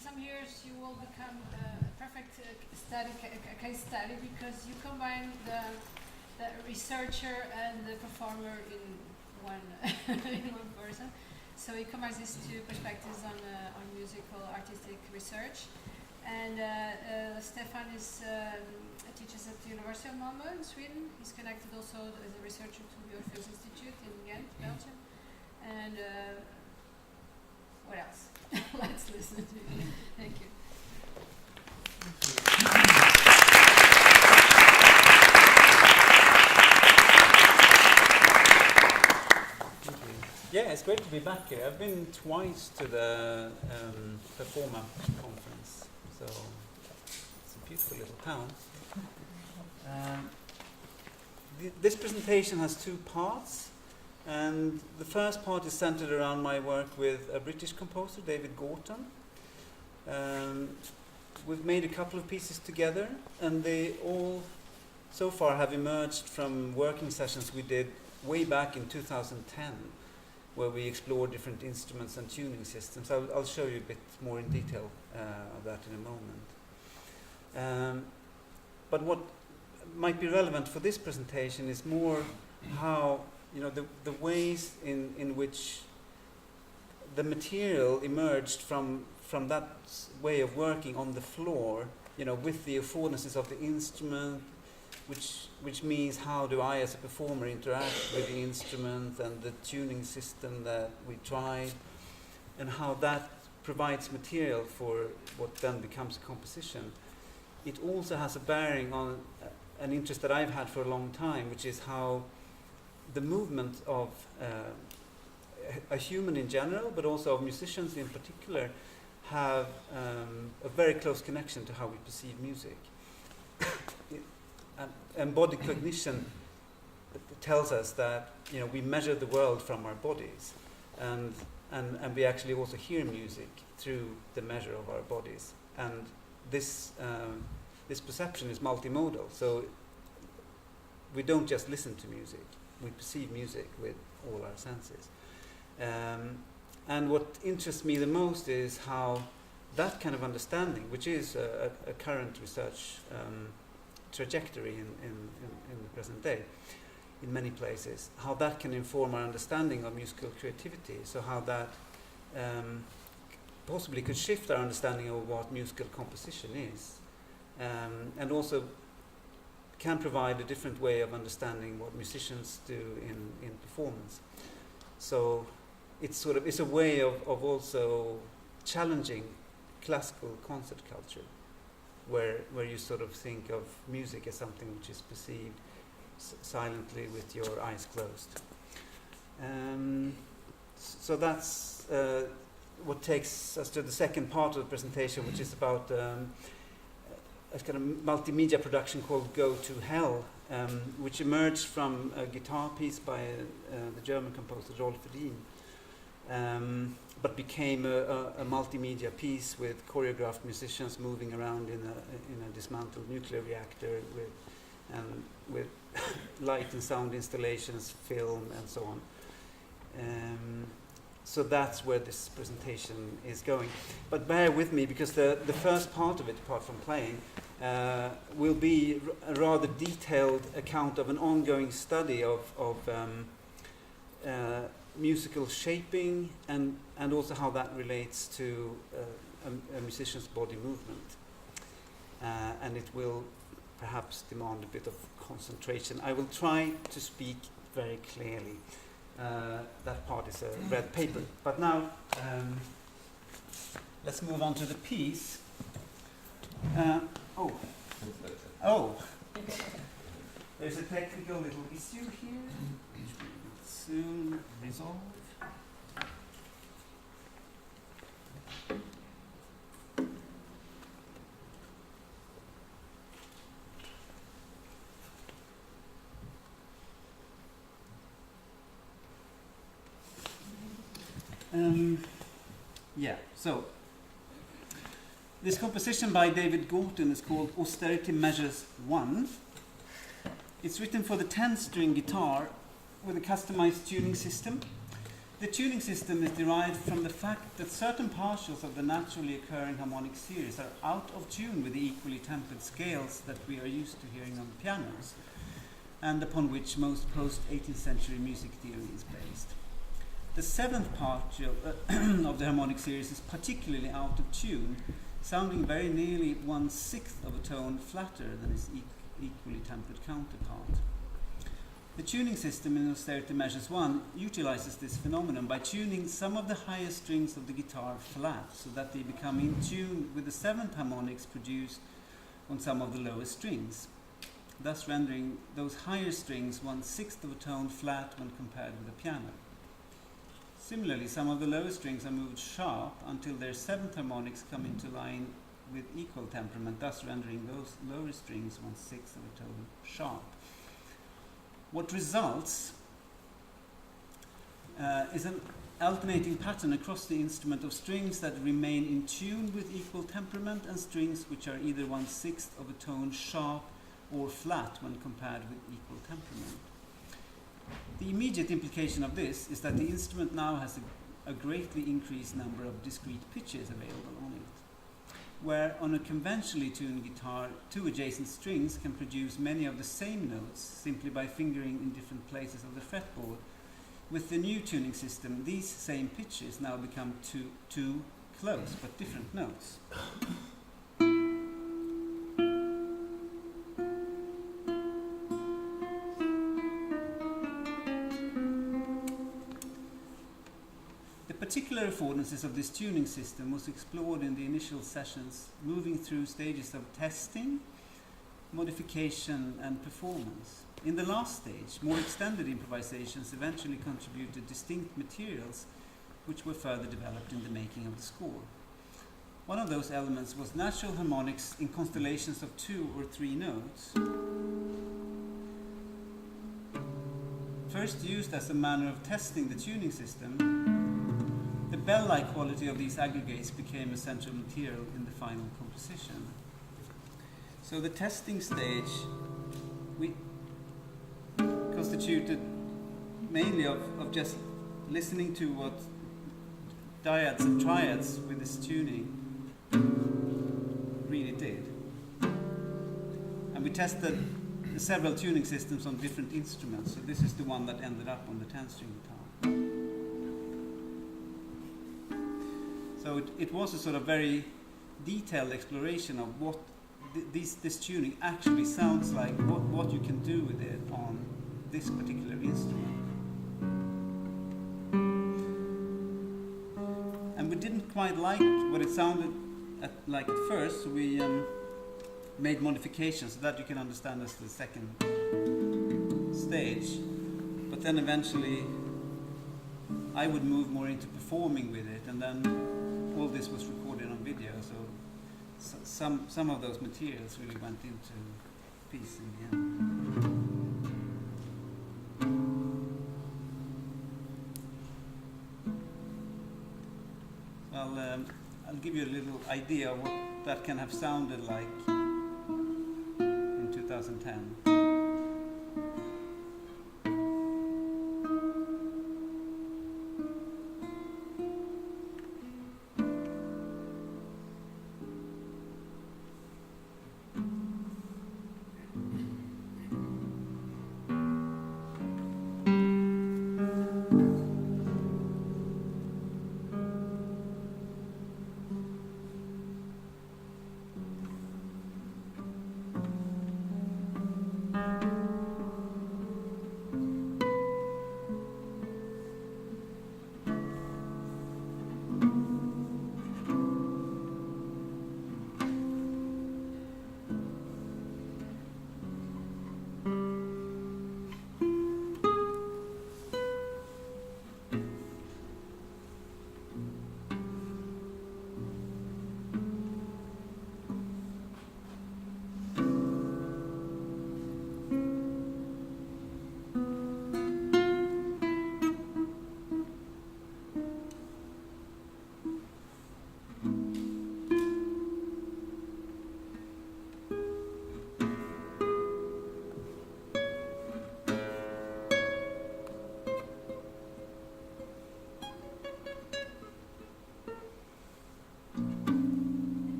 some years you will become a perfect case study because you combine the researcher and the performer in one in one person. So he combines these two perspectives on musical artistic research. And Stefan teaches at the University of Malmö in Sweden. He's connected also as a researcher to the Orpheus Institute in Ghent, Belgium. And what else? Let's listen to him. Thank you. Yeah, it's great to be back here. I've been twice to the Performer conference, so it's a beautiful little town. This presentation has two parts, and the first part is centered around my work with a British composer, David Gorton. We've made a couple of pieces together, and they all so far have emerged from working sessions we did way back in 2010. Where we explore different instruments and tuning systems. I'll show you a bit more in detail of that in a moment. But what might be relevant for this presentation is more how, the ways in which the material emerged from that way of working on the floor, with the affordances of the instrument, which means how do I as a performer interact with the instrument and the tuning system that we tried, and how that provides material for what then becomes a composition. It also has a bearing on an interest that I've had for a long time, which is how the movement of a human in general, but also of musicians in particular, have a very close connection to how we perceive music. Embodied cognition tells us that we measure the world from our bodies, and we actually also hear music through the measure of our bodies. And this perception is multimodal. So we don't just listen to music; we perceive music with all our senses. And what interests me the most is how that kind of understanding, which is a current research trajectory in the present day in many places, how that can inform our understanding of musical creativity, so how that possibly could shift our understanding of what musical composition is, and also can provide a different way of understanding what musicians do in performance. So it's a way of also challenging classical concert culture, where you sort of think of music as something which is perceived silently with your eyes closed. So that's what takes us to the second part of the presentation, which is about a kind of multimedia production called Go to Hell, which emerged from a guitar piece by the German composer Rolf Dien, but became a multimedia piece with choreographed musicians moving around in a dismantled nuclear reactor with light and sound installations, film, and so on. So that's where this presentation is going. But bear with me, because the first part of it, apart from playing, will be a rather detailed account of an ongoing study of musical shaping and also how that relates to a musician's body movement. And it will perhaps demand a bit of concentration. I will try to speak very clearly. That part is a red paper. But now, let's move on to the piece. There's a technical little issue here, which we will soon resolve. So this composition by David Gorton is called Austerity Measures 1. It's written for the 10-string guitar with a customized tuning system. The tuning system is derived from the fact that certain partials of the naturally occurring harmonic series are out of tune with the equally tempered scales that we are used to hearing on pianos, and upon which most post-18th century music theory is based. The seventh partial of the harmonic series is particularly out of tune, sounding very nearly 1/6 of a tone flatter than its equally tempered counterpart. The tuning system in Austerity Measures 1 utilizes this phenomenon by tuning some of the higher strings of the guitar flat so that they become in tune with the seventh harmonics produced on some of the lower strings, thus rendering those higher strings 1/6 of a tone flat when compared with the piano. Similarly, some of the lower strings are moved sharp until their seventh harmonics come into line with equal temperament, thus rendering those lower strings 1/6 of a tone sharp. What results is an alternating pattern across the instrument of strings that remain in tune with equal temperament and strings which are either 1/6 of a tone sharp or flat when compared with equal temperament. The immediate implication of this is that the instrument now has a greatly increased number of discrete pitches available on it, where on a conventionally tuned guitar, two adjacent strings can produce many of the same notes simply by fingering in different places of the fretboard. With the new tuning system, these same pitches now become two close but different notes. The particular affordances of this tuning system was explored in the initial sessions, moving through stages of testing, modification and performance. In the last stage, more extended improvisations eventually contributed distinct materials which were further developed in the making of the score. One of those elements was natural harmonics in constellations of 2 or 3 notes. First used as a manner of testing the tuning system, the bell-like quality of these aggregates became a central material in the final composition. So the testing stage we constituted mainly of just listening to what dyads and triads with this tuning really did. And we tested several tuning systems on different instruments, so this is the one that ended up on the 10-string guitar. So it was a sort of very detailed exploration of what this tuning actually sounds like, what you can do with it on this particular instrument. And we didn't quite like what it sounded like at first, so we made modifications so that you can understand as the second stage. But then eventually I would move more into performing with it, and then all this was recorded on video, so some of those materials really went into piece in the end. Well, I'll give you a little idea of what that can have sounded like in 2010.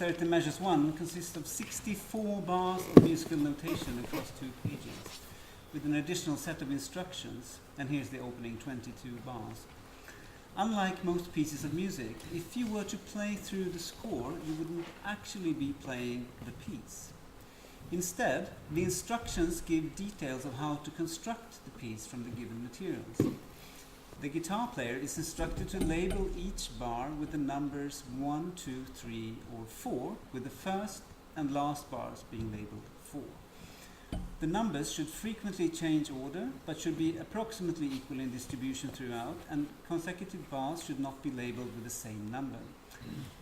Sturdy Measures 1 consists of 64 bars of musical notation across 2 pages, with an additional set of instructions, and here's the opening 22 bars. Unlike most pieces of music, if you were to play through the score, you wouldn't actually be playing the piece. Instead, the instructions give details of how to construct the piece from the given materials. The guitar player is instructed to label each bar with the numbers 1, 2, 3, or 4, with the first and last bars being labeled 4. The numbers should frequently change order, but should be approximately equal in distribution throughout, and consecutive bars should not be labeled with the same number.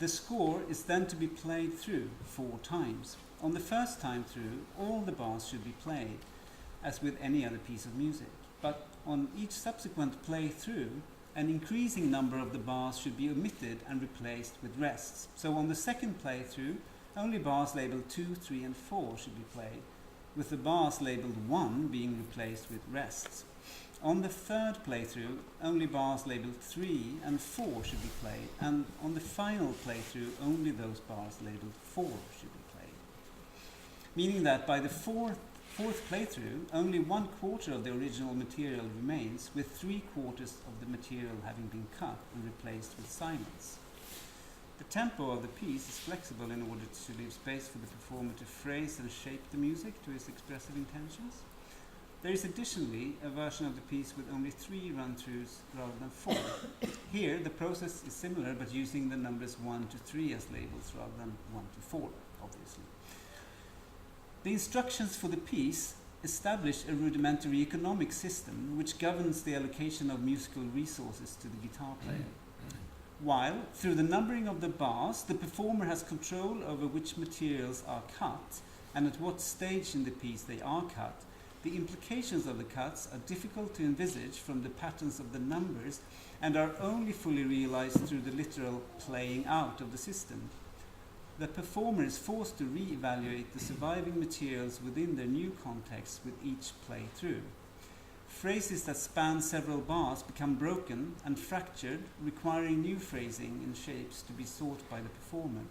The score is then to be played through 4 times. On the first time through, all the bars should be played, as with any other piece of music. But on each subsequent play-through, an increasing number of the bars should be omitted and replaced with rests. So on the second play-through, only bars labeled 2, 3, and 4 should be played, with the bars labeled 1 being replaced with rests. On the third playthrough, only bars labeled 3 and 4 should be played, and on the final playthrough, only those bars labeled 4 should be played. Meaning that by the fourth playthrough, only 1/4 of the original material remains, with 3/4 of the material having been cut and replaced with silence. The tempo of the piece is flexible in order to leave space for the performer to phrase and shape the music to his expressive intentions. There is additionally a version of the piece with only 3 run-throughs rather than 4. Here, the process is similar, but using the numbers 1 to 3 as labels rather than 1 to 4, obviously. The instructions for the piece establish a rudimentary economic system which governs the allocation of musical resources to the guitar player. While, through the numbering of the bars, the performer has control over which materials are cut and at what stage in the piece they are cut, the implications of the cuts are difficult to envisage from the patterns of the numbers and are only fully realized through the literal playing out of the system. The performer is forced to re-evaluate the surviving materials within their new context with each play-through. Phrases that span several bars become broken and fractured, requiring new phrasing and shapes to be sought by the performer.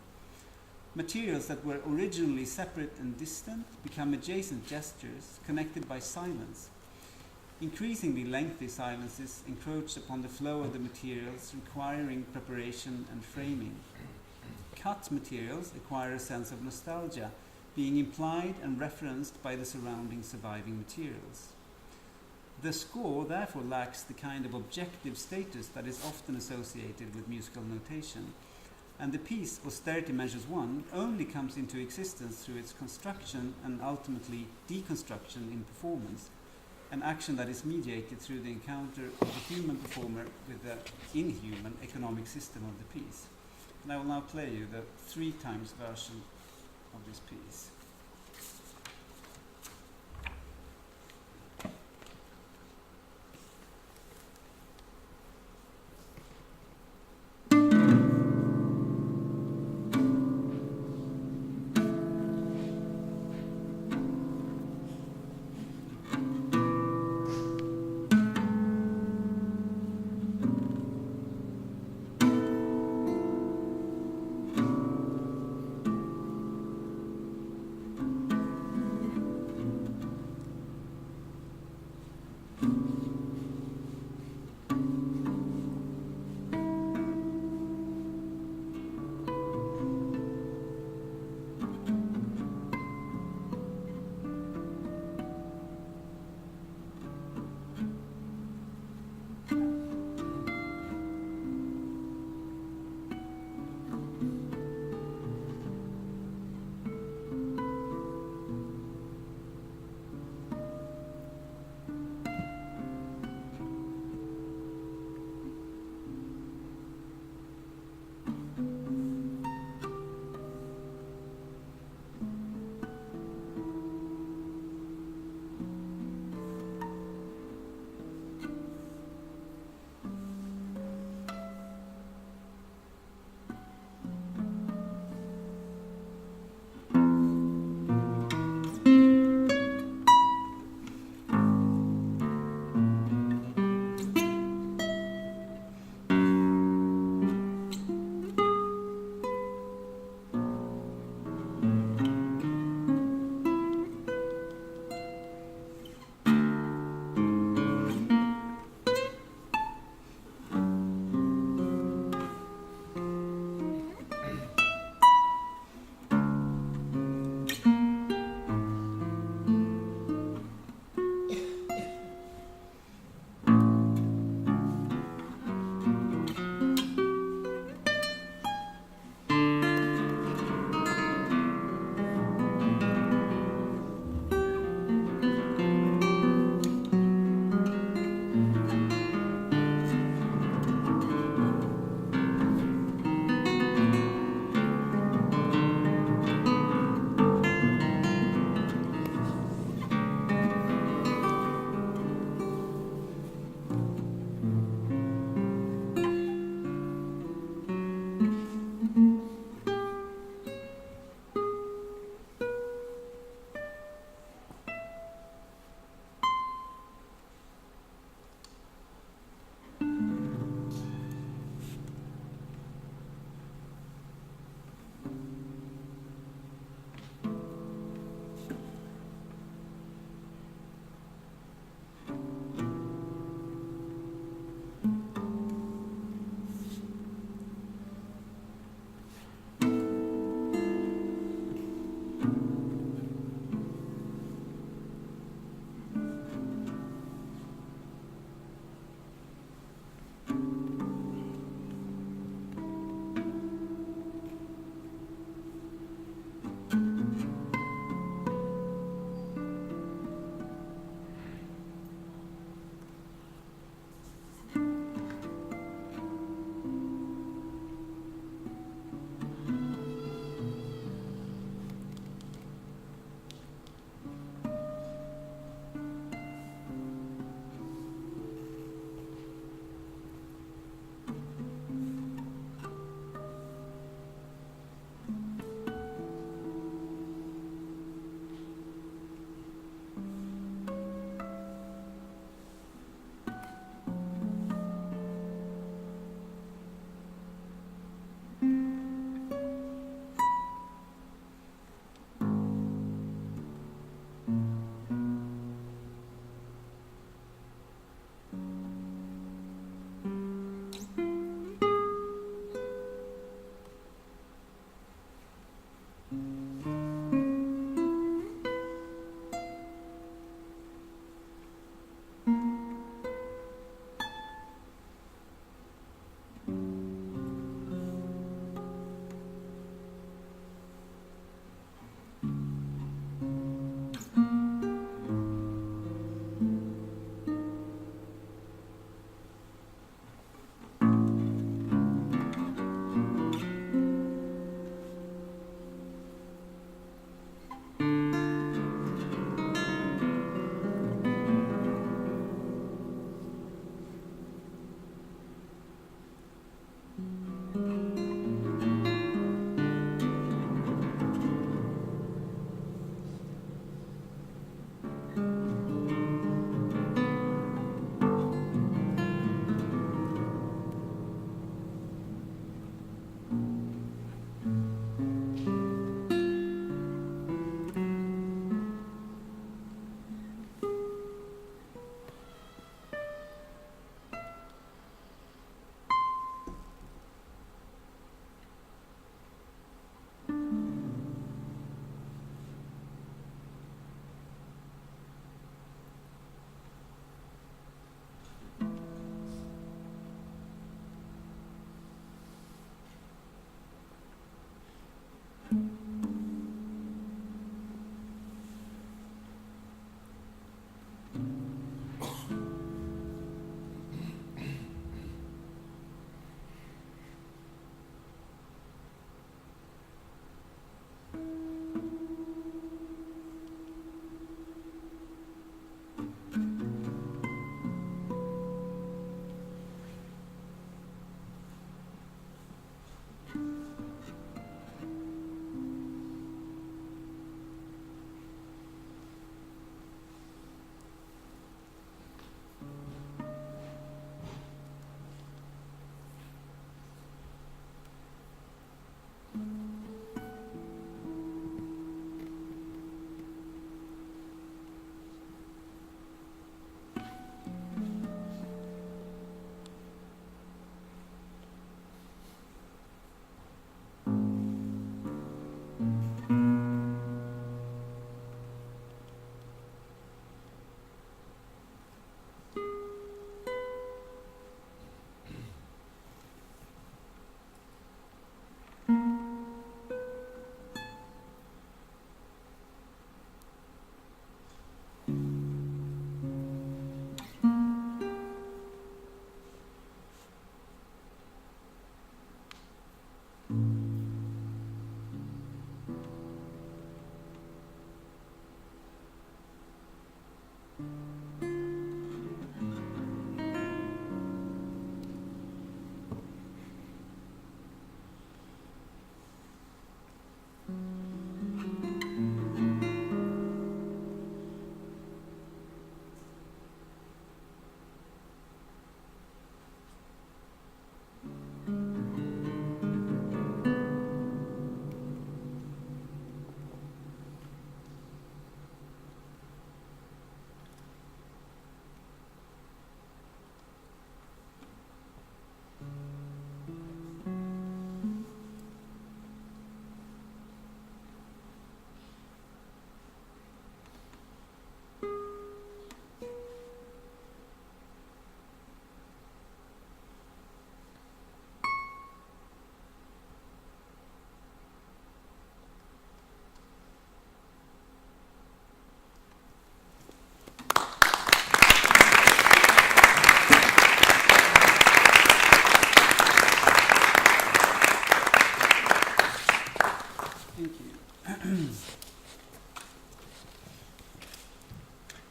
Materials that were originally separate and distant become adjacent gestures connected by silence. Increasingly lengthy silences encroach upon the flow of the materials, requiring preparation and framing. Cut materials acquire a sense of nostalgia, being implied and referenced by the surrounding surviving materials. The score therefore lacks the kind of objective status that is often associated with musical notation, and the piece Austerity Measures 1 only comes into existence through its construction and ultimately deconstruction in performance, an action that is mediated through the encounter of the human performer with the inhuman economic system of the piece. And I will now play you the 3 times version of this piece.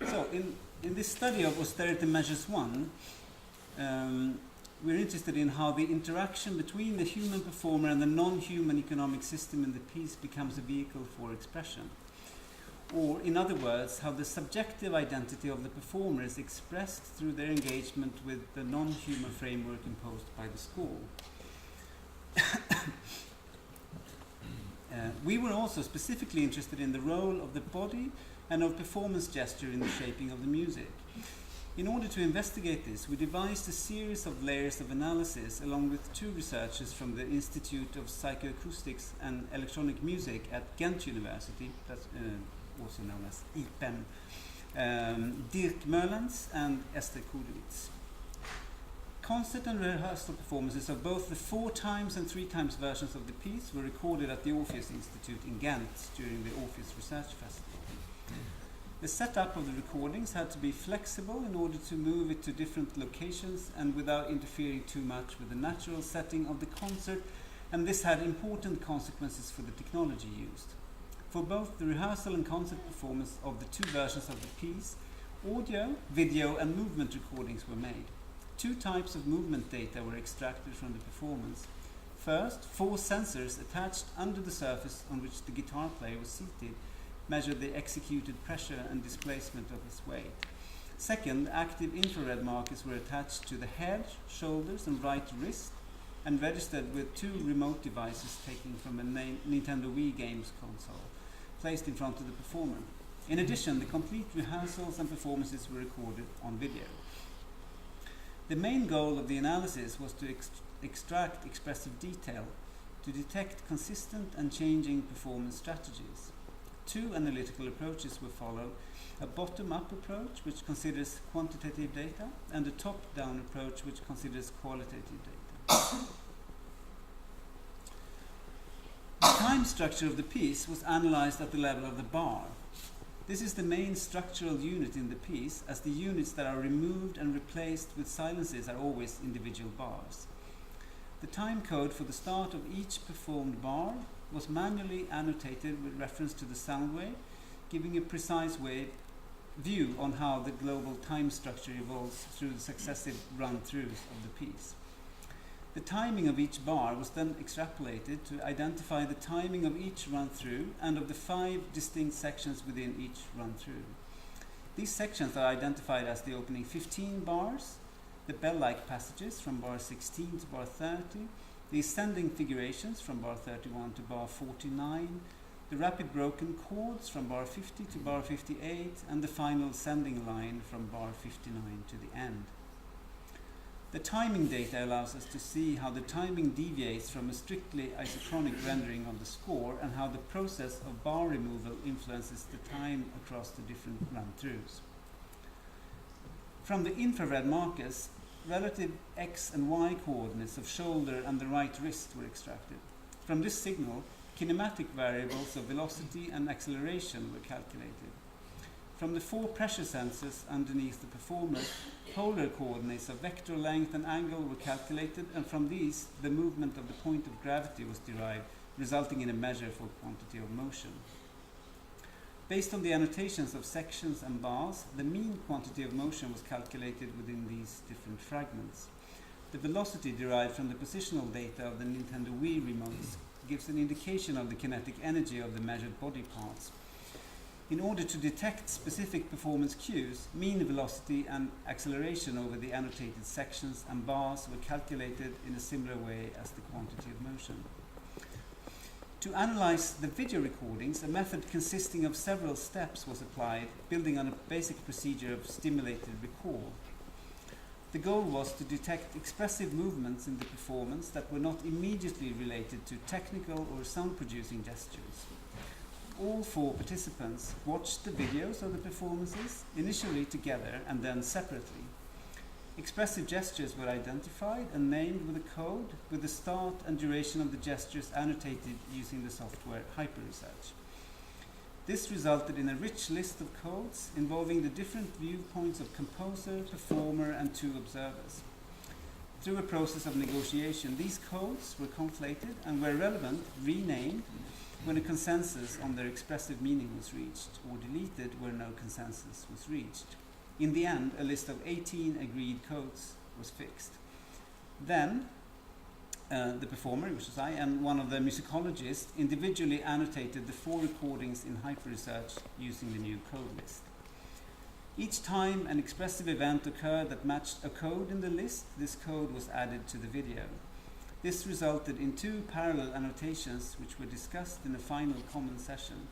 So, in this study of austerity measures 1, we're interested in how the interaction between the human performer and the non-human economic system in the piece becomes a vehicle for expression. Or, in other words, how the subjective identity of the performer is expressed through their engagement with the non-human framework imposed by the school. We were also specifically interested in the role of the body and of performance gesture in the shaping of the music. In order to investigate this, we devised a series of layers of analysis along with 2 researchers from the Institute of Psychoacoustics and Electronic Music at Ghent University, that's also known as IPEM, Dirk Möllens and Esther Kudowitz. Concert and rehearsal performances of both the 4 times and 3 times versions of the piece were recorded at the Orpheus Institute in Ghent during the Orpheus Research Festival. The setup of the recordings had to be flexible in order to move it to different locations and without interfering too much with the natural setting of the concert, and this had important consequences for the technology used. For both the rehearsal and concert performance of the 2 versions of the piece, audio, video and movement recordings were made. 2 types of movement data were extracted from the performance. First, 4 sensors attached under the surface on which the guitar player was seated measured the executed pressure and displacement of his weight. Second, active infrared markers were attached to the head, shoulders and right wrist and registered with 2 remote devices taken from a Nintendo Wii games console placed in front of the performer. In addition, the complete rehearsals and performances were recorded on video. The main goal of the analysis was to extract expressive detail to detect consistent and changing performance strategies. 2 analytical approaches were followed, a bottom-up approach which considers quantitative data and a top-down approach which considers qualitative data. The time structure of the piece was analyzed at the level of the bar. This is the main structural unit in the piece, as the units that are removed and replaced with silences are always individual bars. The time code for the start of each performed bar was manually annotated with reference to the sound wave, giving a precise view on how the global time structure evolves through the successive run-throughs of the piece. The timing of each bar was then extrapolated to identify the timing of each run-through and of the 5 distinct sections within each run-through. These sections are identified as the opening 15 bars, the bell-like passages from bar 16 to bar 30, the ascending figurations from bar 31 to bar 49, the rapid broken chords from bar 50 to bar 58, and the final ascending line from bar 59 to the end. The timing data allows us to see how the timing deviates from a strictly isochronic rendering of the score and how the process of bar removal influences the time across the different run-throughs. From the infrared markers, relative x and y coordinates of shoulder and the right wrist were extracted. From this signal, kinematic variables of velocity and acceleration were calculated. From the 4 pressure sensors underneath the performer, polar coordinates of vector length and angle were calculated, and from these, the movement of the point of gravity was derived, resulting in a measure for quantity of motion. Based on the annotations of sections and bars, the mean quantity of motion was calculated within these different fragments. The velocity derived from the positional data of the Nintendo Wii remotes gives an indication of the kinetic energy of the measured body parts. In order to detect specific performance cues, mean velocity and acceleration over the annotated sections and bars were calculated in a similar way as the quantity of motion. To analyze the video recordings, a method consisting of several steps was applied, building on a basic procedure of stimulated recall. The goal was to detect expressive movements in the performance that were not immediately related to technical or sound-producing gestures. All 4 participants watched the videos of the performances, initially together and then separately. Expressive gestures were identified and named with a code, with the start and duration of the gestures annotated using the software HyperResearch. This resulted in a rich list of codes involving the different viewpoints of composer, performer, and 2 observers. Through a process of negotiation, these codes were conflated and, where relevant, renamed when a consensus on their expressive meaning was reached, or deleted where no consensus was reached. In the end, a list of 18 agreed codes was fixed. Then, the performer, which was I, and one of the musicologists individually annotated the 4 recordings in HyperResearch using the new code list. Each time an expressive event occurred that matched a code in the list, this code was added to the video. This resulted in 2 parallel annotations which were discussed in a final common session.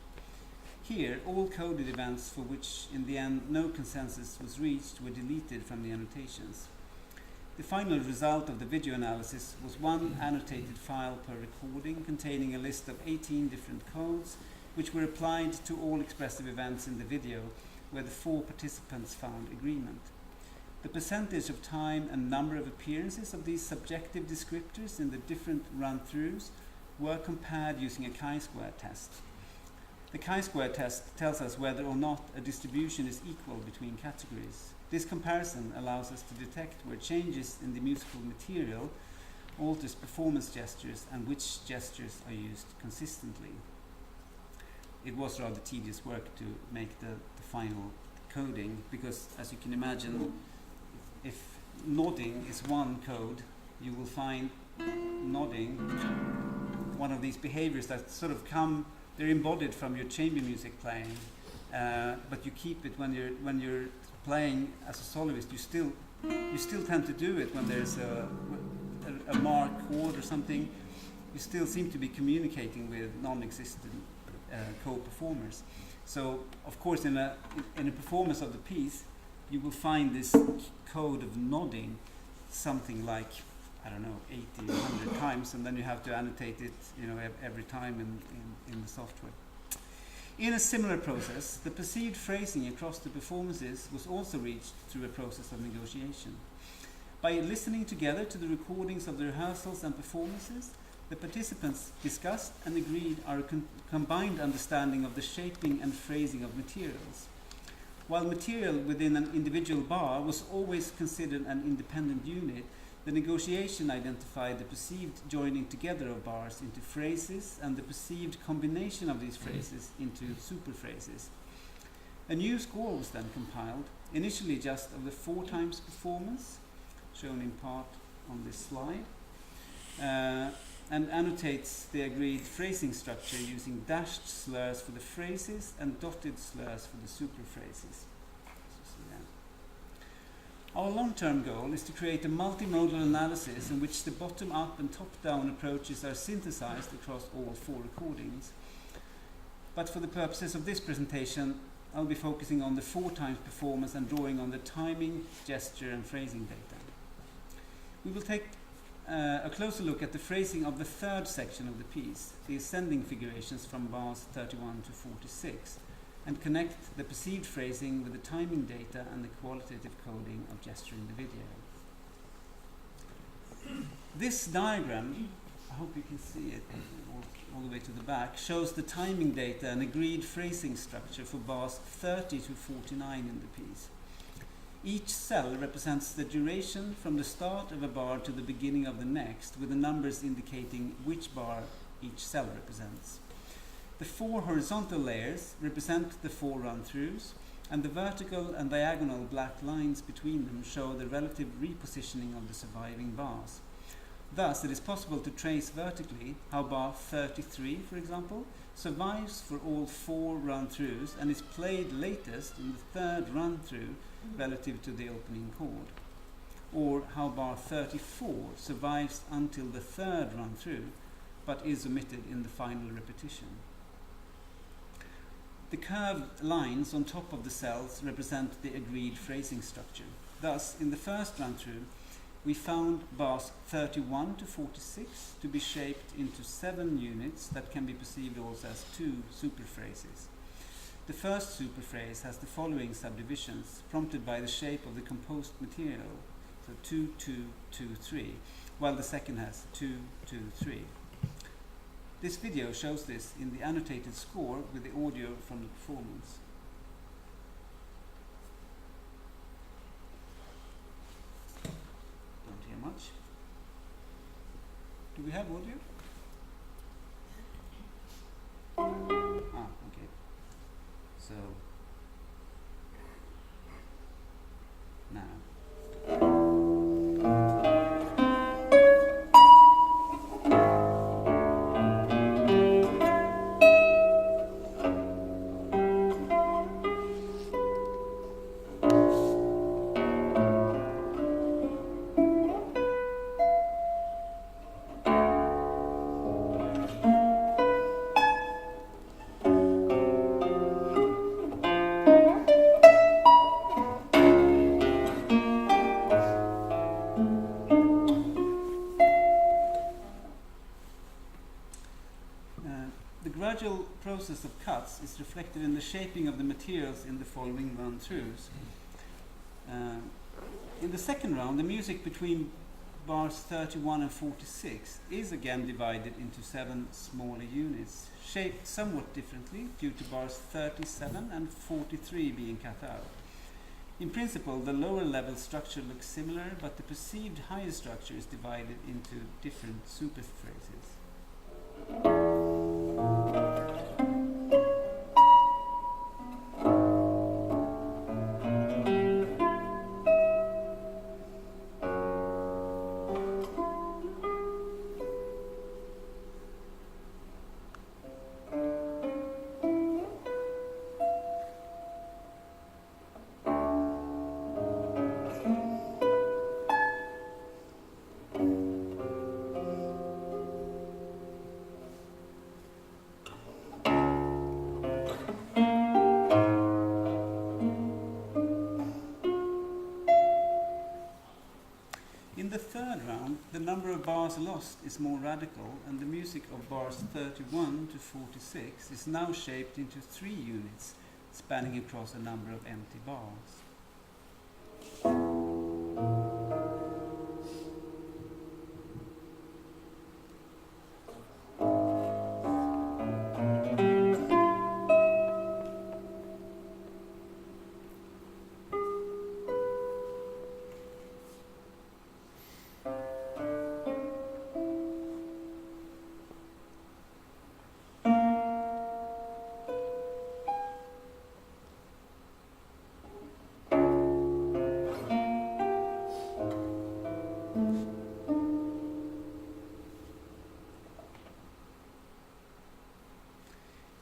Here, all coded events for which in the end no consensus was reached were deleted from the annotations. The final result of the video analysis was one annotated file per recording containing a list of 18 different codes which were applied to all expressive events in the video where the 4 participants found agreement. The percentage of time and number of appearances of these subjective descriptors in the different run-throughs were compared using a chi-square test. The chi-square test tells us whether or not a distribution is equal between categories. This comparison allows us to detect where changes in the musical material alters performance gestures and which gestures are used consistently. It was rather tedious work to make the final coding because, as you can imagine, if nodding is one code, you will find nodding one of these behaviors that sort of they're embodied from your chamber music playing, but you keep it when you're playing as a soloist. You still tend to do it when there's a marked chord or something. You still seem to be communicating with non-existent co-performers. So, of course, in a performance of the piece, you will find this code of nodding something like, I don't know, 80, 100 times, and then you have to annotate it, every time in the software. In a similar process, the perceived phrasing across the performances was also reached through a process of negotiation. By listening together to the recordings of the rehearsals and performances, the participants discussed and agreed our combined understanding of the shaping and phrasing of materials. While material within an individual bar was always considered an independent unit, the negotiation identified the perceived joining together of bars into phrases and the perceived combination of these phrases into superphrases. A new score was then compiled, initially just of the 4 times performance, shown in part on this slide, and annotates the agreed phrasing structure using dashed slurs for the phrases and dotted slurs for the superphrases. Our long-term goal is to create a multimodal analysis in which the bottom-up and top-down approaches are synthesized across all 4 recordings. But for the purposes of this presentation, I'll be focusing on the 4 times performance and drawing on the timing, gesture and phrasing data. We will take a closer look at the phrasing of the 3rd section of the piece, the ascending figurations from bars 31 to 46, and connect the perceived phrasing with the timing data and the qualitative coding of gesture in the video. This diagram, I hope you can see it all the way to the back, shows the timing data and agreed phrasing structure for bars 30 to 49 in the piece. Each cell represents the duration from the start of a bar to the beginning of the next, with the numbers indicating which bar each cell represents. The 4 horizontal layers represent the 4 run-throughs, and the vertical and diagonal black lines between them show the relative repositioning of the surviving bars. Thus, it is possible to trace vertically how bar 33, for example, survives for all 4 run-throughs and is played latest in the 3rd run-through relative to the opening chord. Or how bar 34 survives until the 3rd run-through, but is omitted in the final repetition. The curved lines on top of the cells represent the agreed phrasing structure. Thus, in the first run-through, we found bars 31 to 46 to be shaped into 7 units that can be perceived also as 2 superphrases. The first superphrase has the following subdivisions, prompted by the shape of the composed material, so 2, 2, 2, 3, while the second has 2, 2, 3. This video shows this in the annotated score with the audio from the performance. Don't hear much. Do we have audio? Okay. So, now. process of cuts is reflected in the shaping of the materials in the following run-throughs. In the second round, the music between bars 31 and 46 is again divided into 7 smaller units, shaped somewhat differently due to bars 37 and 43 being cut out. In principle, the lower level structure looks similar, but the perceived higher structure is divided into different superphrases. In the third round, the number of bars lost is more radical, and the music of bars 31 to 46 is now shaped into 3 units, spanning across a number of empty bars.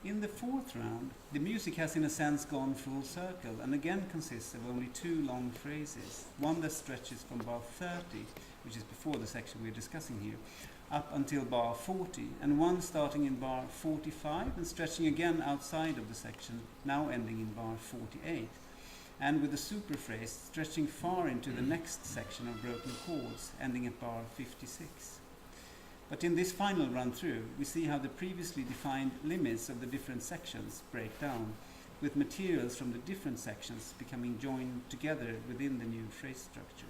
In the fourth round, the music has in a sense gone full circle and again consists of only 2 long phrases, one that stretches from bar 30, which is before the section we're discussing here, up until bar 40, and one starting in bar 45 and stretching again outside of the section, now ending in bar 48, and with a super phrase stretching far into the next section of broken chords, ending at bar 56. But in this final run-through, we see how the previously defined limits of the different sections break down, with materials from the different sections becoming joined together within the new phrase structure.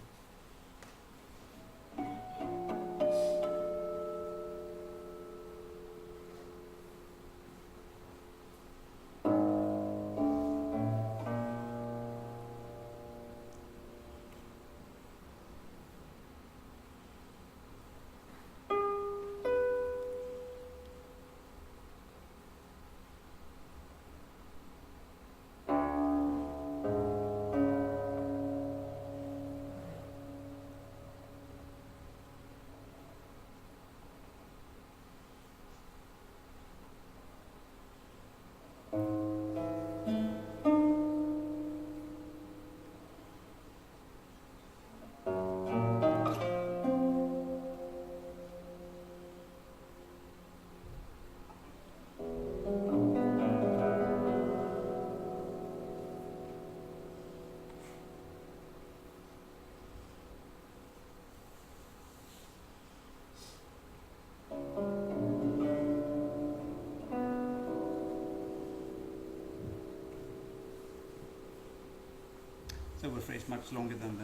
So a phrase much longer than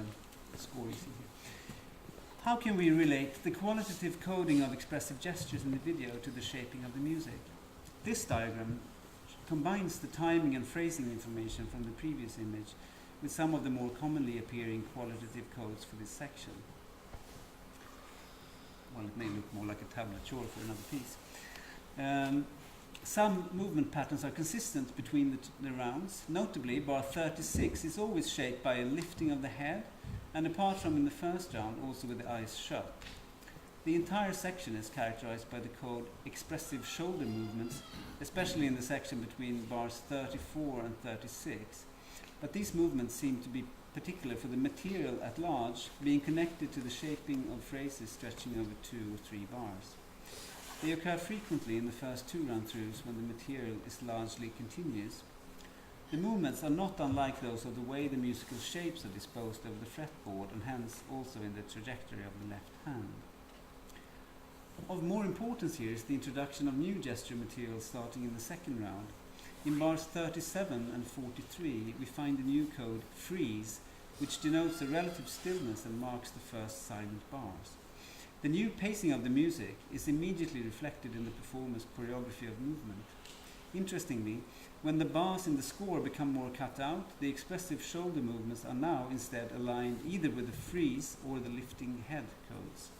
the score you see here. How can we relate the qualitative coding of expressive gestures in the video to the shaping of the music? This diagram combines the timing and phrasing information from the previous image with some of the more commonly appearing qualitative codes for this section. Well, it may look more like a tablature for another piece. Some movement patterns are consistent between the rounds. Notably, bar 36 is always shaped by a lifting of the head, and apart from in the first round, also with the eyes shut. The entire section is characterized by the code expressive shoulder movements, especially in the section between bars 34 and 36. But these movements seem to be particular for the material at large, being connected to the shaping of phrases stretching over 2 or 3 bars. They occur frequently in the first 2 run-throughs when the material is largely continuous. The movements are not unlike those of the way the musical shapes are disposed over the fretboard, and hence also in the trajectory of the left hand. Of more importance here is the introduction of new gesture materials starting in the second round. In bars 37 and 43 we find the new code freeze, which denotes a relative stillness and marks the first silent bars. The new pacing of the music is immediately reflected in the performer's choreography of movement. Interestingly, when the bars in the score become more cut out, the expressive shoulder movements are now instead aligned either with the freeze or the lifting head codes.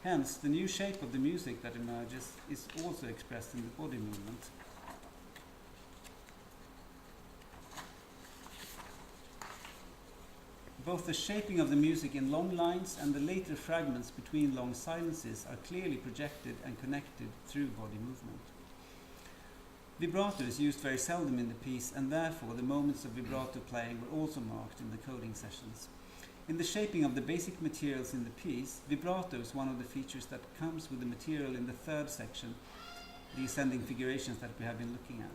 Hence, the new shape of the music that emerges is also expressed in the body movement. Both the shaping of the music in long lines and the later fragments between long silences are clearly projected and connected through body movement. Vibrato is used very seldom in the piece, and therefore the moments of vibrato playing were also marked in the coding sessions. In the shaping of the basic materials in the piece, vibrato is one of the features that comes with the material in the third section, the ascending figurations that we have been looking at.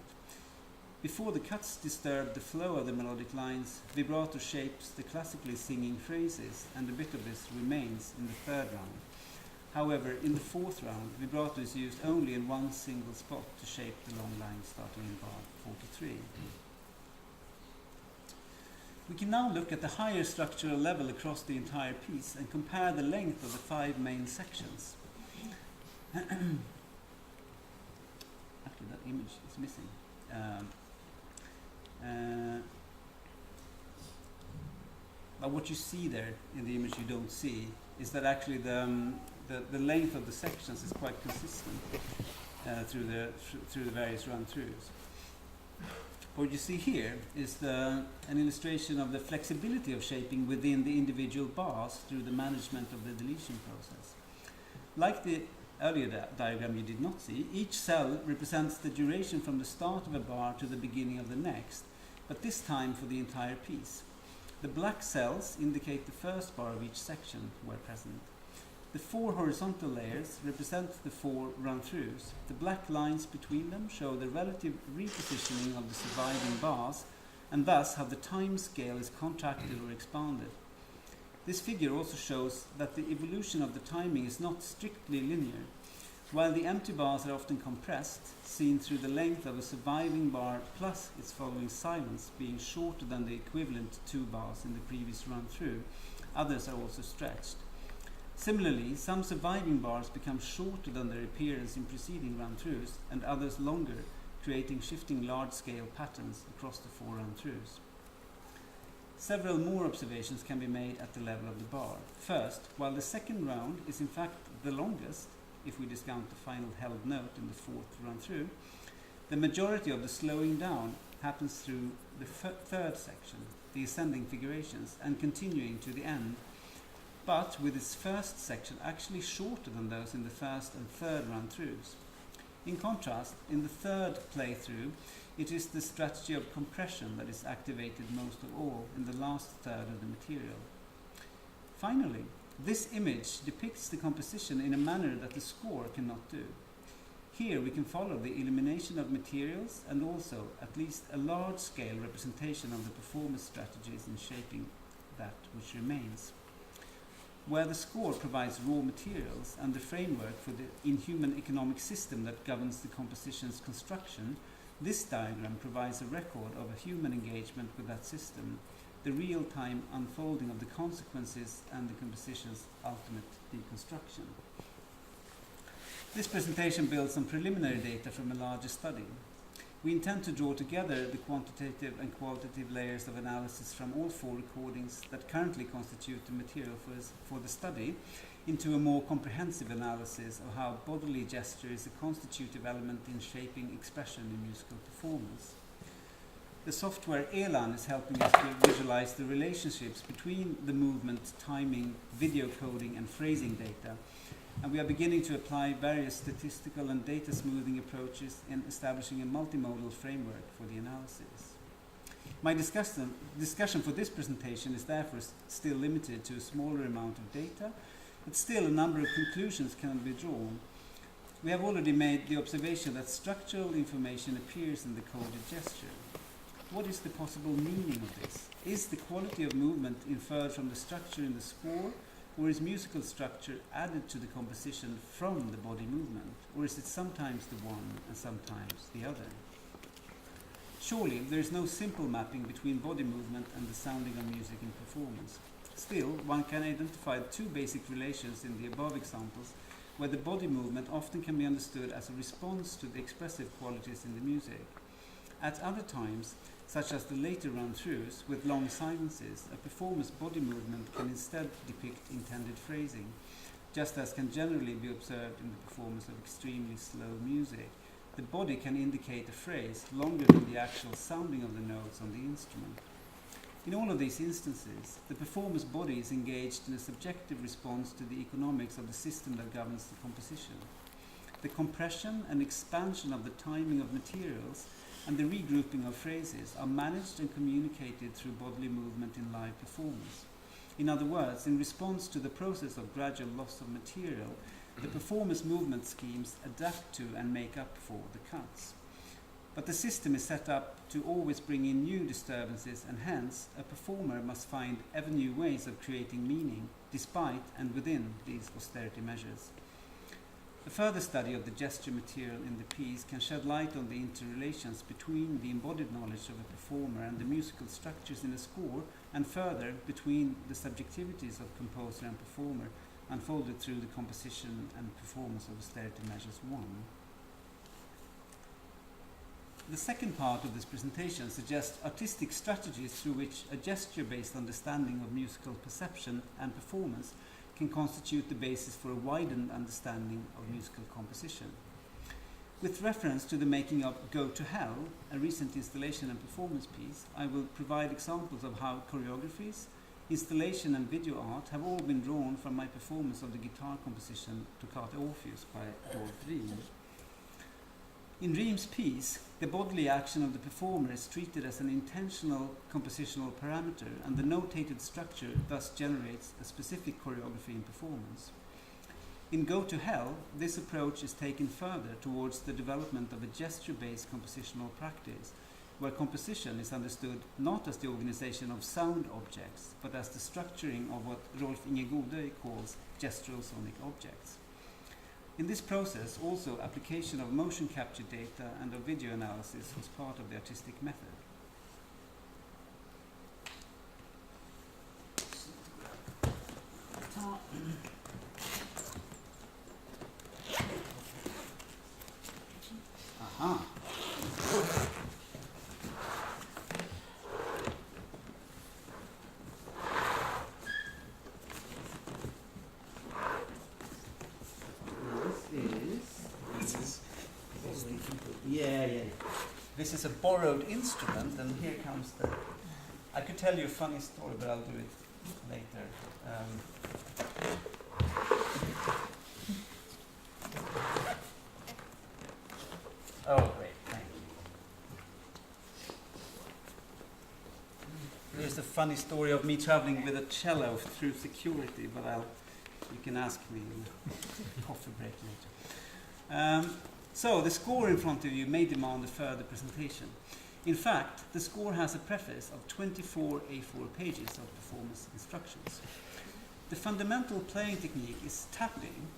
Before the cuts disturb the flow of the melodic lines, vibrato shapes the classically singing phrases, and a bit of this remains in the third round. However, in the fourth round, vibrato is used only in one single spot to shape the long line starting in bar 43. We can now look at the higher structural level across the entire piece and compare the length of the 5 main sections. Actually, that image is missing. But what you see there in the image you don't see is that actually the length of the sections is quite consistent through the various run-throughs. What you see here is an illustration of the flexibility of shaping within the individual bars through the management of the deletion process. Like the earlier diagram you did not see, each cell represents the duration from the start of a bar to the beginning of the next, but this time for the entire piece. The black cells indicate the first bar of each section where present. The 4 horizontal layers represent the 4 run-throughs. The black lines between them show the relative repositioning of the surviving bars, and thus how the time scale is contracted or expanded. This figure also shows that the evolution of the timing is not strictly linear. While the empty bars are often compressed, seen through the length of a surviving bar plus its following silence being shorter than the equivalent 2 bars in the previous run-through, others are also stretched. Similarly, some surviving bars become shorter than their appearance in preceding run-throughs, and others longer, creating shifting large-scale patterns across the 4 run-throughs. Several more observations can be made at the level of the bar. First, while the second round is in fact the longest, if we discount the final held note in the 4th run-through, the majority of the slowing down happens through the third section, the ascending figurations, and continuing to the end, but with its first section actually shorter than those in the first and third run-throughs. In contrast, in the third playthrough, it is the strategy of compression that is activated most of all in the last third of the material. Finally, this image depicts the composition in a manner that the score cannot do. Here we can follow the elimination of materials and also at least a large-scale representation of the performance strategies in shaping that which remains. Where the score provides raw materials and the framework for the inhuman economic system that governs the composition's construction, this diagram provides a record of a human engagement with that system, the real-time unfolding of the consequences and the composition's ultimate deconstruction. This presentation builds on preliminary data from a larger study. We intend to draw together the quantitative and qualitative layers of analysis from all 4 recordings that currently constitute the material for the study into a more comprehensive analysis of how bodily gesture is a constitutive element in shaping expression in musical performance. The software ELAN is helping us to visualize the relationships between the movement, timing, video coding and phrasing data, and we are beginning to apply various statistical and data smoothing approaches in establishing a multimodal framework for the analysis. My discussion for this presentation is therefore still limited to a smaller amount of data, but still a number of conclusions can be drawn. We have already made the observation that structural information appears in the coded gesture. What is the possible meaning of this? Is the quality of movement inferred from the structure in the score, or is musical structure added to the composition from the body movement, or is it sometimes the one and sometimes the other? Surely there is no simple mapping between body movement and the sounding of music in performance. Still, one can identify two basic relations in the above examples, where the body movement often can be understood as a response to the expressive qualities in the music. At other times, such as the later run-throughs with long silences, a performer's body movement can instead depict intended phrasing, just as can generally be observed in the performance of extremely slow music. The body can indicate a phrase longer than the actual sounding of the notes on the instrument. In all of these instances, the performer's body is engaged in a subjective response to the economics of the system that governs the composition. The compression and expansion of the timing of materials and the regrouping of phrases are managed and communicated through bodily movement in live performance. In other words, in response to the process of gradual loss of material, the performer's movement schemes adapt to and make up for the cuts. But the system is set up to always bring in new disturbances, and hence a performer must find ever new ways of creating meaning despite and within these austerity measures. A further study of the gesture material in the piece can shed light on the interrelations between the embodied knowledge of a performer and the musical structures in a score, and further between the subjectivities of composer and performer unfolded through the composition and performance of austerity measures 1. The second part of this presentation suggests artistic strategies through which a gesture-based understanding of musical perception and performance can constitute the basis for a widened understanding of musical composition. With reference to the making of Go to Hell, a recent installation and performance piece, I will provide examples of how choreographies, installation and video art have all been drawn from my performance of the guitar composition Toccata Orpheus by Adolf Riem. In Riem's piece, the bodily action of the performer is treated as an intentional compositional parameter, and the notated structure thus generates a specific choreography in performance. In Go to Hell, this approach is taken further towards the development of a gesture-based compositional practice, where composition is understood not as the organization of sound objects, but as the structuring of what Rolf Inge Godøy calls gestural sonic objects. In this process, also application of motion capture data and of video analysis was part of the artistic method. Aha. This is a borrowed instrument, and here comes the... I could tell you a funny story, but I'll do it later. Oh, great, thank you. Here's a funny story of me traveling with a cello through security, but you can ask me in the coffee break later. So, the score in front of you may demand a further presentation. In fact, the score has a preface of 24 A4 pages of performance instructions. The fundamental playing technique is tapping,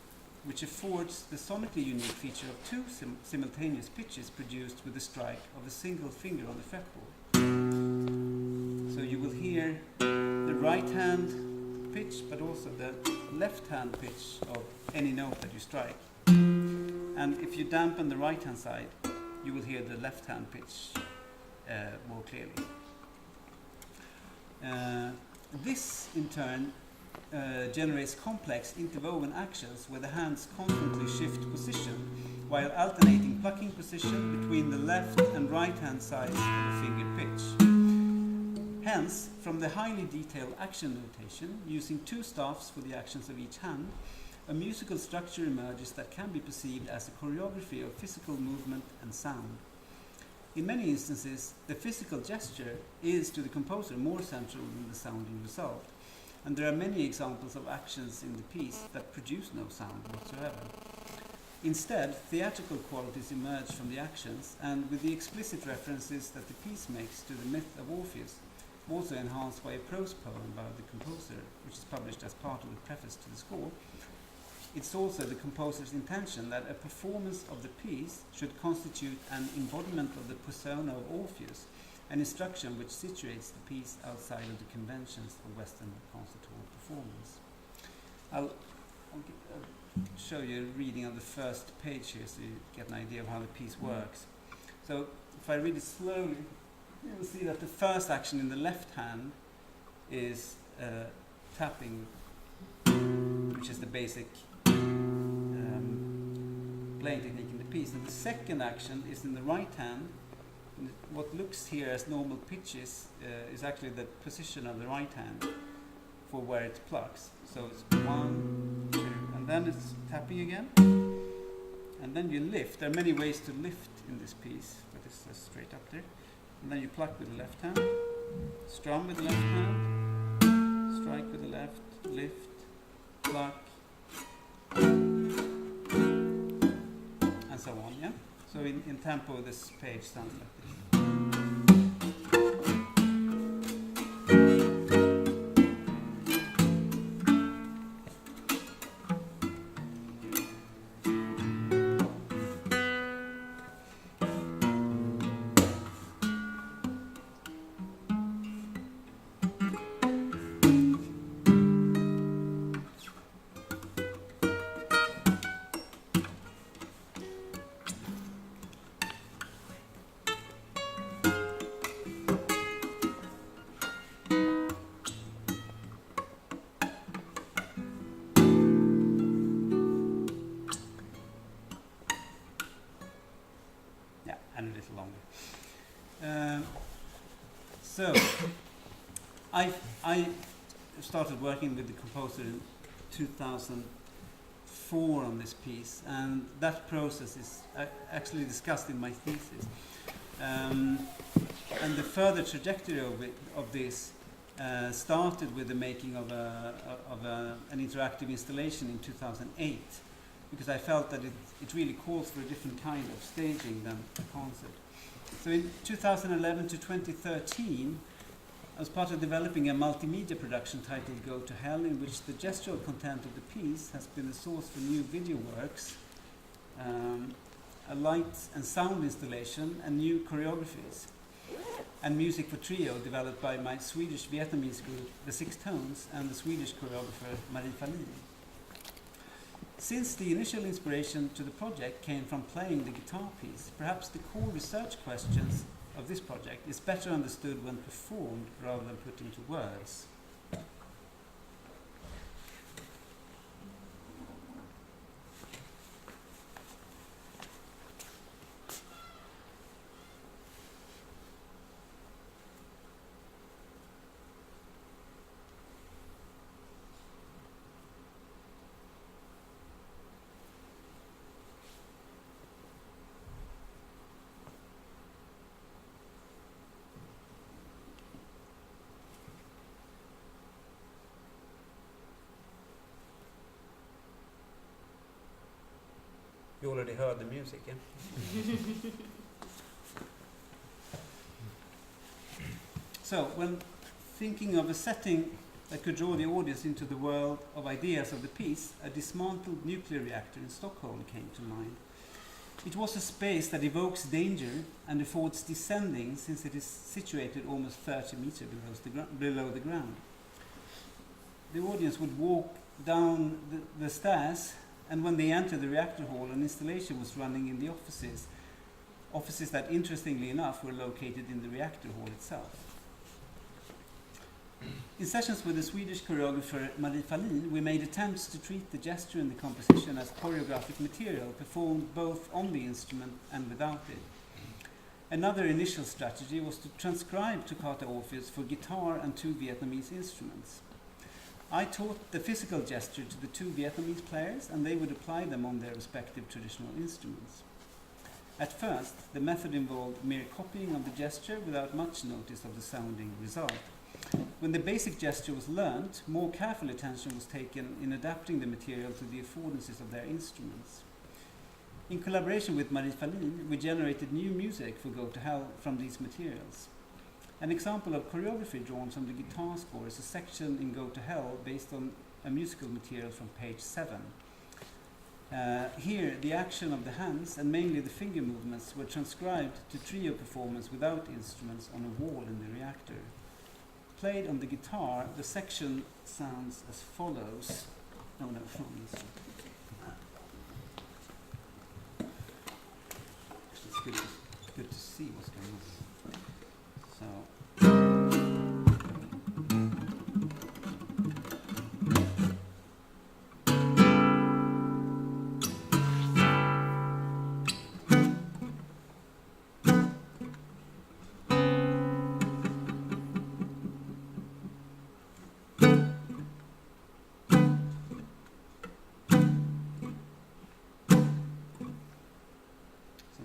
which affords the sonically unique feature of two simultaneous pitches produced with the strike of a single finger on the fretboard. So you will hear the right hand pitch, but also the left hand pitch of any note that you strike. And if you dampen the right hand side, you will hear the left hand pitch more clearly. This in turn generates complex interwoven actions where the hands constantly shift position while alternating plucking position between the left and right hand sides of the finger pitch. Hence, from the highly detailed action notation, using two staffs for the actions of each hand, a musical structure emerges that can be perceived as a choreography of physical movement and sound. In many instances, the physical gesture is to the composer more central than the sounding result, and there are many examples of actions in the piece that produce no sound whatsoever. Instead, theatrical qualities emerge from the actions, and with the explicit references that the piece makes to the myth of Orpheus, also enhanced by a prose poem by the composer, which is published as part of the preface to the score. It's also the composer's intention that a performance of the piece should constitute an embodiment of the persona of Orpheus, an instruction which situates the piece outside of the conventions of Western concert hall performance. I'll show you a reading of the first page here so you get an idea of how the piece works. So if I read it slowly, you will see that the first action in the left hand is tapping, which is the basic playing technique in the piece. And the second action is in the right hand. And what looks here as normal pitches is actually the position of the right hand for where it plucks. So it's 1, 2, and then it's tapping again. And then you lift. There are many ways to lift in this piece, but it's just straight up there. And then you pluck with the left hand, strum with the left hand, strike with the left, lift, pluck, and so on, yeah? So in tempo, this page sounds like this. And a little longer. So I started working with the composer in 2004 on this piece, and that process is actually discussed in my thesis. And the further trajectory of this started with the making of an interactive installation in 2008. Because I felt that it really calls for a different kind of staging than a concert. So in 2011 to 2013, I was part of developing a multimedia production titled Go to Hell, in which the gestural content of the piece has been the source for new video works, a light and sound installation, and new choreographies, and music for trio developed by my Swedish-Vietnamese group, The Six Tones, and the Swedish choreographer Marie Fahlin. Since the initial inspiration to the project came from playing the guitar piece, perhaps the core research questions of this project is better understood when performed rather than put into words. You already heard the music, yeah? So, when thinking of a setting that could draw the audience into the world of ideas of the piece, a dismantled nuclear reactor in Stockholm came to mind. It was a space that evokes danger and affords descending, since it is situated almost 30 meters below the ground. The audience would walk down the stairs, and when they entered the reactor hall, an installation was running in the offices that, interestingly enough, were located in the reactor hall itself. In sessions with the Swedish choreographer Marie Fahlin, we made attempts to treat the gesture and the composition as choreographic material performed both on the instrument and without it. Another initial strategy was to transcribe Toccata Orpheus for guitar and 2 Vietnamese instruments. I taught the physical gesture to the 2 Vietnamese players, and they would apply them on their respective traditional instruments. At first, the method involved mere copying of the gesture without much notice of the sounding result. When the basic gesture was learnt, more careful attention was taken in adapting the material to the affordances of their instruments. In collaboration with Marie Fahlin, we generated new music for Go to Hell from these materials. An example of choreography drawn from the guitar score is a section in Go to Hell based on a musical material from page 7. Here, the action of the hands and mainly the finger movements were transcribed to trio performance without instruments on a wall in the reactor. Played on the guitar, the section sounds as follows. No, from this. Actually, it's good to see what's going on. So.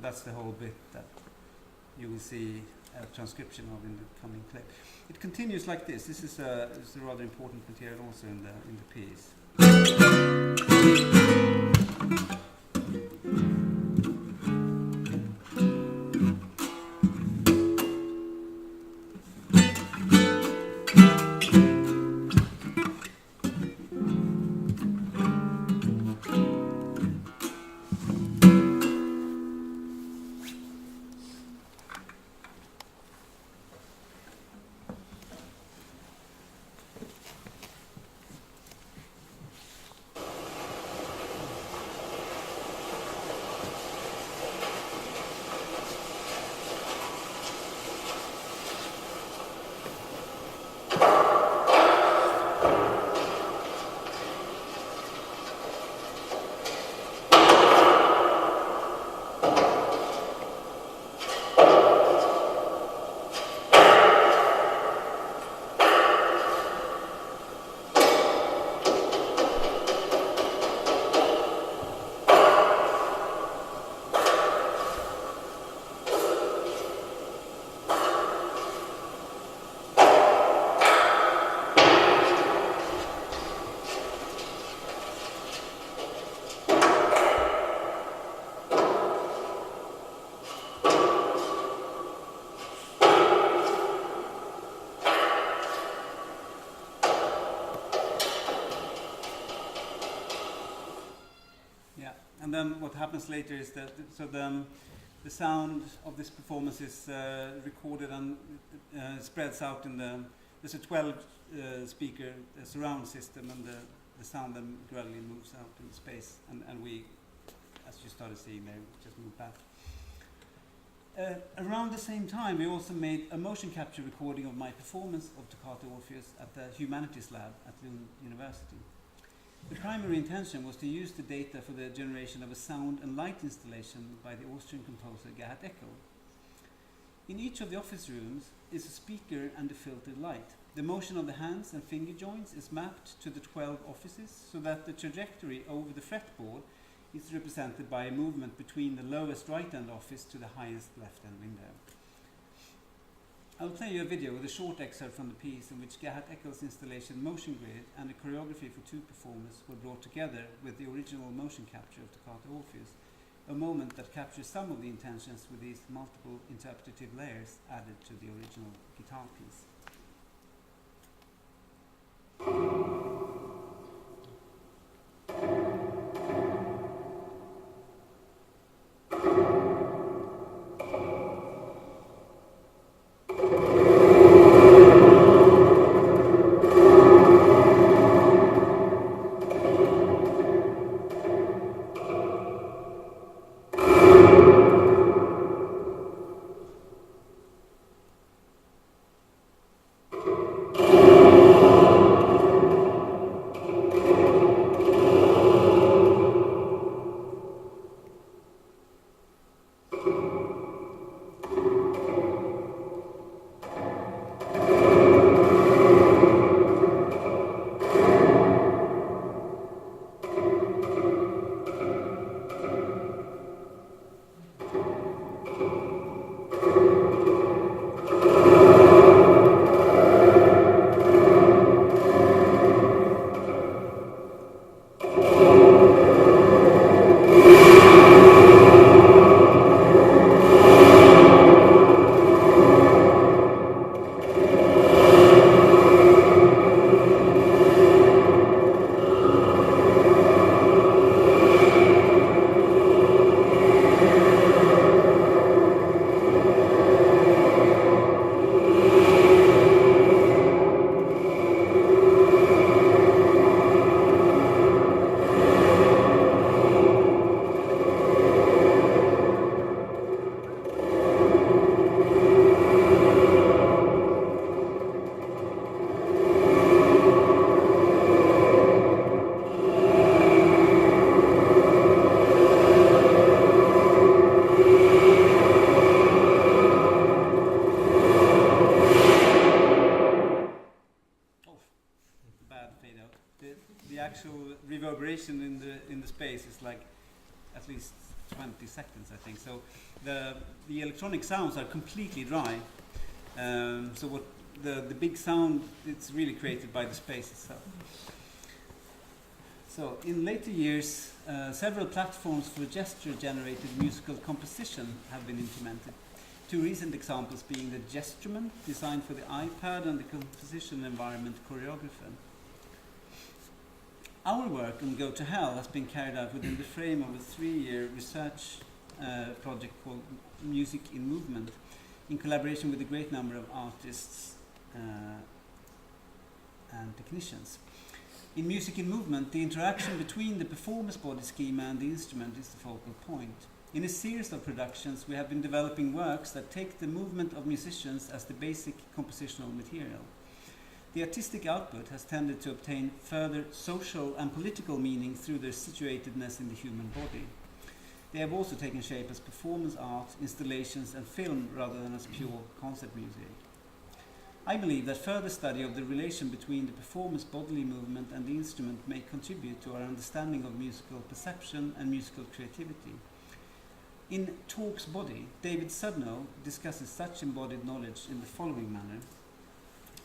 That's the whole bit that you will see a transcription of in the coming clip. It continues like this. This is a rather important material also in the piece. And then what happens later is that the sound of this performance is recorded and spreads out in there's a 12 speaker surround system, and the sound then gradually moves out in space, and we, as you started seeing there, just move back. Around the same time, we also made a motion capture recording of my performance of Toccata Orpheus at the Humanities Lab at Lund University. The primary intention was to use the data for the generation of a sound and light installation by the Austrian composer Gerhard Eckel. In each of the office rooms is a speaker and a filtered light. The motion of the hands and finger joints is mapped to the 12 offices so that the trajectory over the fretboard is represented by a movement between the lowest right-hand office to the highest left-hand window. I'll play you a video with a short excerpt from the piece in which Gerhard Eckel's installation Motion Grid and a choreography for 2 performers were brought together with the original motion capture of Toccata Orpheus, a moment that captures some of the intentions with these multiple interpretative layers added to the original guitar piece. actual reverberation in the space is like at least 20 seconds, I think. So the electronic sounds are completely dry. So what the big sound, it's really created by the space itself. So in later years, several platforms for gesture-generated musical composition have been implemented. Two recent examples being the Gestument, designed for the iPad, and the composition environment Choreographer. Our work on Go to Hell has been carried out within the frame of a 3-year research project called Music in Movement, in collaboration with a great number of artists and technicians. In Music in Movement, the interaction between the performer's body schema and the instrument is the focal point. In a series of productions, we have been developing works that take the movement of musicians as the basic compositional material. The artistic output has tended to obtain further social and political meaning through their situatedness in the human body. They have also taken shape as performance art, installations and film rather than as pure concert music. I believe that further study of the relation between the performer's bodily movement and the instrument may contribute to our understanding of musical perception and musical creativity. In Talk's Body, David Sudnow discusses such embodied knowledge in the following manner.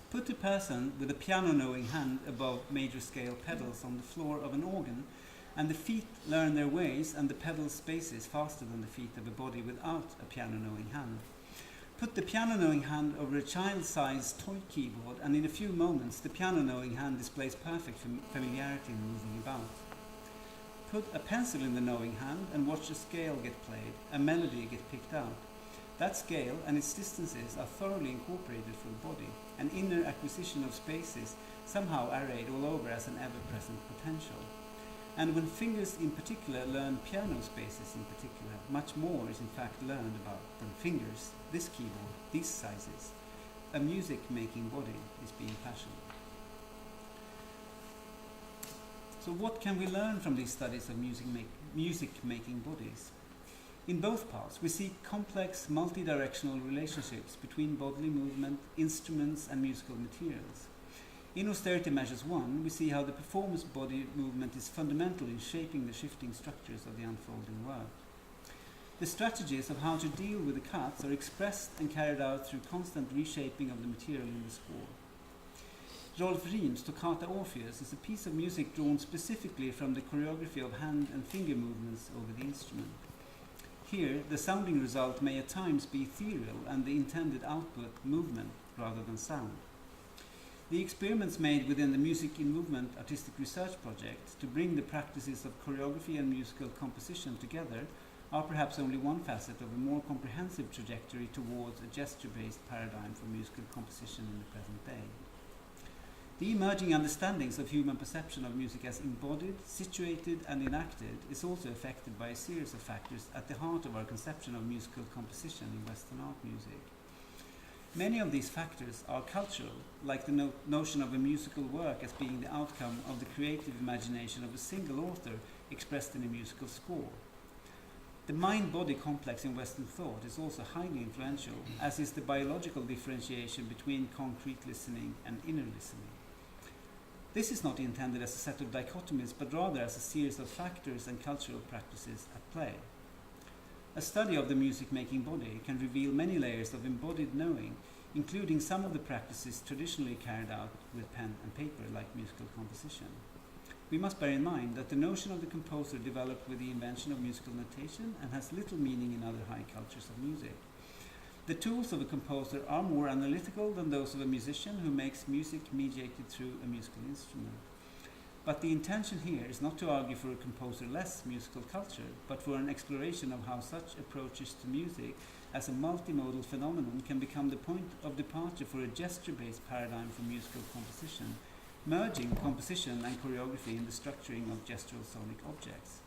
Put a person with a piano-knowing hand above major scale pedals on the floor of an organ, and the feet learn their ways and the pedal spaces faster than the feet of a body without a piano-knowing hand. Put the piano-knowing hand over a child-sized toy keyboard, and in a few moments the piano-knowing hand displays perfect familiarity in moving about. Put a pencil in the knowing hand and watch a scale get played, a melody get picked out. That scale and its distances are thoroughly incorporated for the body, an inner acquisition of spaces somehow arrayed all over as an ever-present potential. And when fingers in particular learn piano spaces in particular, much more is in fact learned about than fingers, this keyboard, these sizes. A music-making body is being fashioned. So what can we learn from these studies of music-making bodies? In both parts, we see complex, multi-directional relationships between bodily movement, instruments and musical materials. In Austerity Measures 1, we see how the performer's body movement is fundamental in shaping the shifting structures of the unfolding work. The strategies of how to deal with the cuts are expressed and carried out through constant reshaping of the material in the score. Rolf Riem's Toccata Orpheus is a piece of music drawn specifically from the choreography of hand and finger movements over the instrument. Here, the sounding result may at times be ethereal and the intended output movement rather than sound. The experiments made within the Music in Movement Artistic Research Project to bring the practices of choreography and musical composition together are perhaps only one facet of a more comprehensive trajectory towards a gesture-based paradigm for musical composition in the present day. The emerging understandings of human perception of music as embodied, situated and enacted is also affected by a series of factors at the heart of our conception of musical composition in Western art music. Many of these factors are cultural, like the notion of a musical work as being the outcome of the creative imagination of a single author expressed in a musical score. The mind-body complex in Western thought is also highly influential, as is the biological differentiation between concrete listening and inner listening. This is not intended as a set of dichotomies, but rather as a series of factors and cultural practices at play. A study of the music-making body can reveal many layers of embodied knowing, including some of the practices traditionally carried out with pen and paper, like musical composition. We must bear in mind that the notion of the composer developed with the invention of musical notation and has little meaning in other high cultures of music. The tools of a composer are more analytical than those of a musician who makes music mediated through a musical instrument. But the intention here is not to argue for a composer-less musical culture, but for an exploration of how such approaches to music as a multimodal phenomenon can become the point of departure for a gesture-based paradigm for musical composition, merging composition and choreography in the structuring of gestural sonic objects.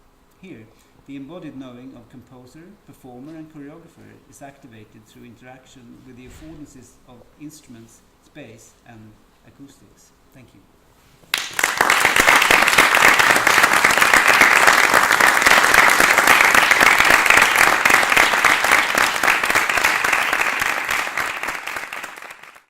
Here, the embodied knowing of composer, performer and choreographer is activated through interaction with the affordances of instruments, space and acoustics. Thank you.